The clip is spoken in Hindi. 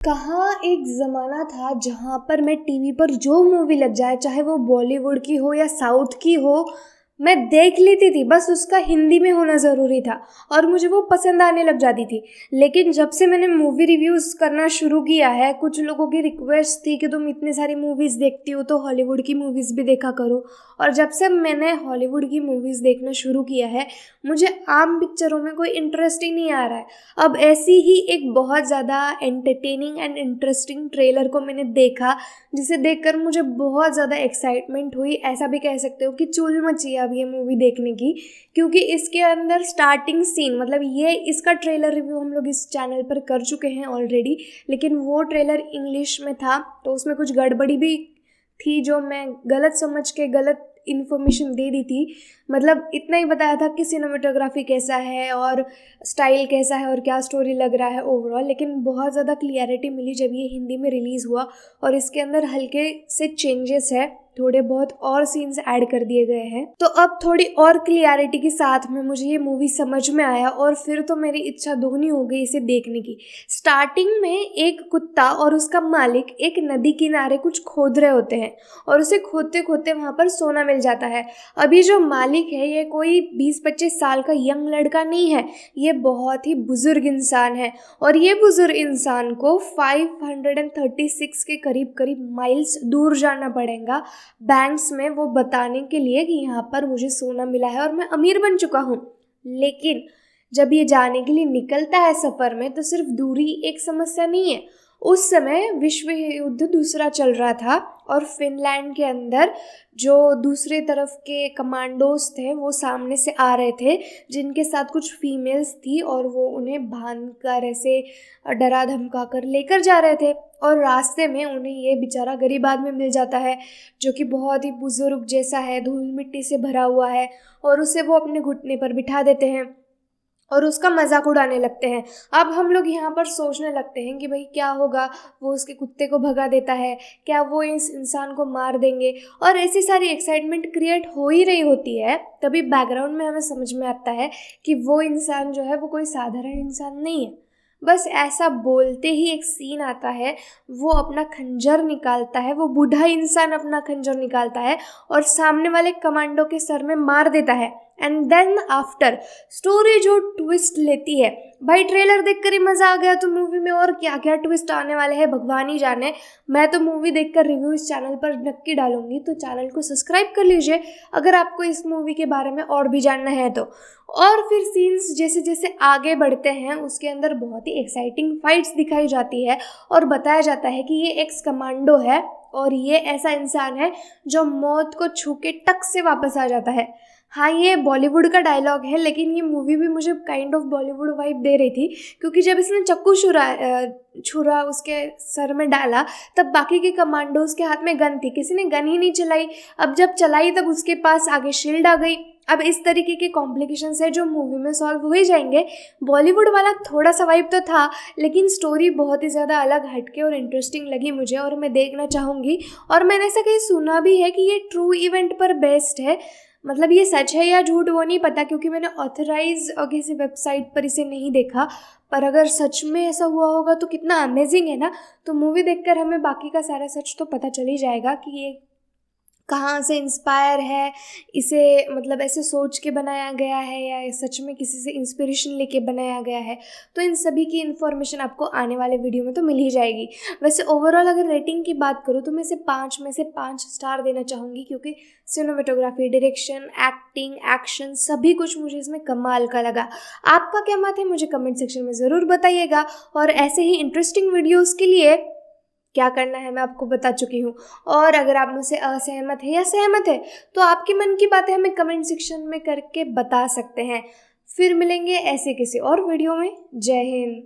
कहाँ एक ज़माना था जहाँ पर मैं टीवी पर जो मूवी लग जाए, चाहे वो बॉलीवुड की हो या साउथ की हो, मैं देख लेती थी। बस उसका हिंदी में होना ज़रूरी था और मुझे वो पसंद आने लग जाती थी। लेकिन जब से मैंने मूवी रिव्यूज़ करना शुरू किया है, कुछ लोगों की रिक्वेस्ट थी कि तुम इतनी सारी मूवीज़ देखती हो तो हॉलीवुड की मूवीज़ भी देखा करो। और जब से मैंने हॉलीवुड की मूवीज़ देखना शुरू किया है, मुझे आम पिक्चरों में कोई इंटरेस्ट ही नहीं आ रहा है। अब ऐसी ही एक बहुत ज़्यादा एंटरटेनिंग एंड इंटरेस्टिंग ट्रेलर को मैंने देखा, जिसे देखकर मुझे बहुत ज़्यादा एक्साइटमेंट हुई। ऐसा भी कह सकते हो कि चुल मची अब ये मूवी देखने की, क्योंकि इसके अंदर स्टार्टिंग सीन, मतलब ये इसका ट्रेलर रिव्यू हम लोग इस चैनल पर कर चुके हैं ऑलरेडी, लेकिन वो ट्रेलर इंग्लिश में था तो उसमें कुछ गड़बड़ी भी थी जो मैं गलत समझ के गलत इन्फॉर्मेशन दे दी थी। मतलब इतना ही बताया था कि सिनेमेटोग्राफी कैसा है और स्टाइल कैसा है और क्या स्टोरी लग रहा है ओवरऑल, लेकिन बहुत ज़्यादा क्लियरिटी मिली जब ये हिंदी में रिलीज़ हुआ। और इसके अंदर हल्के से चेंजेस है, थोड़े बहुत और सीन्स ऐड कर दिए गए हैं, तो अब थोड़ी और क्लियरिटी के साथ में मुझे ये मूवी समझ में आया और फिर तो मेरी इच्छा दोगुनी हो गई इसे देखने की। स्टार्टिंग में एक कुत्ता और उसका मालिक एक नदी किनारे कुछ खोद रहे होते हैं और उसे खोदते खोदते वहाँ पर सोना मिल जाता है। अभी जो मालिक है ये कोई 20-25 साल का यंग लड़का नहीं है, ये बहुत ही बुजुर्ग इंसान है और ये बुजुर्ग इंसान को 536 के करीब करीब माइल्स दूर जाना पड़ेगा बैंक्स में, वो बताने के लिए कि यहाँ पर मुझे सोना मिला है और मैं अमीर बन चुका हूँ। लेकिन जब ये जाने के लिए निकलता है सफ़र में, तो सिर्फ दूरी एक समस्या नहीं है। उस समय विश्व युद्ध दूसरा चल रहा था और फिनलैंड के अंदर जो दूसरे तरफ के कमांडोज थे वो सामने से आ रहे थे, जिनके साथ कुछ फीमेल्स थी और वो उन्हें बांध कर ऐसे डरा धमका कर लेकर जा रहे थे। और रास्ते में उन्हें ये बेचारा गरीब आदमी मिल जाता है जो कि बहुत ही बुजुर्ग जैसा है, धूल मिट्टी से भरा हुआ है, और उसे वो अपने घुटने पर बिठा देते हैं और उसका मजाक उड़ाने लगते हैं। अब हम लोग यहाँ पर सोचने लगते हैं कि भाई क्या होगा, वो उसके कुत्ते को भगा देता है, क्या वो इस इंसान को मार देंगे, और ऐसी सारी एक्साइटमेंट क्रिएट हो ही रही होती है। तभी बैकग्राउंड में हमें समझ में आता है कि वो इंसान जो है वो कोई साधारण इंसान नहीं है। बस ऐसा बोलते ही एक सीन आता है, वो अपना खंजर निकालता है, वो बूढ़ा इंसान अपना खंजर निकालता है और सामने वाले कमांडो के सर में मार देता है। एंड देन आफ्टर स्टोरी जो ट्विस्ट लेती है, भाई ट्रेलर देखकर ही मज़ा आ गया, तो मूवी में और क्या क्या ट्विस्ट आने वाले हैं भगवान ही जाने। मैं तो मूवी देखकर रिव्यू इस चैनल पर नक्की डालूंगी, तो चैनल को सब्सक्राइब कर लीजिए अगर आपको इस मूवी के बारे में और भी जानना है तो। और फिर सीन्स जैसे जैसे आगे बढ़ते हैं उसके अंदर बहुत ही एक्साइटिंग फाइट्स दिखाई जाती है और बताया जाता है कि ये एक्स कमांडो है और ये ऐसा इंसान है जो मौत को छू के टक से वापस आ जाता है। हाँ, ये बॉलीवुड का डायलॉग है, लेकिन ये मूवी भी मुझे काइंड ऑफ बॉलीवुड वाइब दे रही थी, क्योंकि जब इसने चक्कू छुरा उसके सर में डाला, तब बाकी के कमांडोज के हाथ में गन थी, किसी ने गन ही नहीं चलाई। अब जब चलाई तब उसके पास आगे शील्ड आ गई। अब इस तरीके के कॉम्प्लिकेशंस है जो मूवी में सॉल्व हो ही जाएंगे। बॉलीवुड वाला थोड़ा सा वाइब तो था, लेकिन स्टोरी बहुत ही ज़्यादा अलग हटके और इंटरेस्टिंग लगी मुझे और मैं देखना चाहूँगी। और मैंने ऐसा कहीं सुना भी है कि ये ट्रू इवेंट पर बेस्ड है। मतलब ये सच है या झूठ वो नहीं पता, क्योंकि मैंने ऑथराइज और किसी वेबसाइट पर इसे नहीं देखा, पर अगर सच में ऐसा हुआ होगा तो कितना अमेजिंग है ना। तो मूवी देखकर हमें बाकी का सारा सच तो पता चल ही जाएगा कि ये कहाँ से इंस्पायर है, इसे मतलब ऐसे सोच के बनाया गया है या सच में किसी से इंस्पिरेशन लेके बनाया गया है। तो इन सभी की इन्फॉर्मेशन आपको आने वाले वीडियो में तो मिल ही जाएगी। वैसे ओवरऑल अगर रेटिंग की बात करूँ तो मैं इसे 5 में से 5 स्टार देना चाहूँगी, क्योंकि सिनेमेटोग्राफी, डायरेक्शन, एक्टिंग, एक्शन सभी कुछ मुझे इसमें कमाल का लगा। आपका क्या मत है मुझे कमेंट सेक्शन में ज़रूर बताइएगा। और ऐसे ही इंटरेस्टिंग वीडियोज़ के लिए क्या करना है मैं आपको बता चुकी हूँ। और अगर आप मुझसे असहमत है या सहमत है तो आपके मन की बातें हमें कमेंट सेक्शन में करके बता सकते हैं। फिर मिलेंगे ऐसे किसी और वीडियो में। जय हिंद।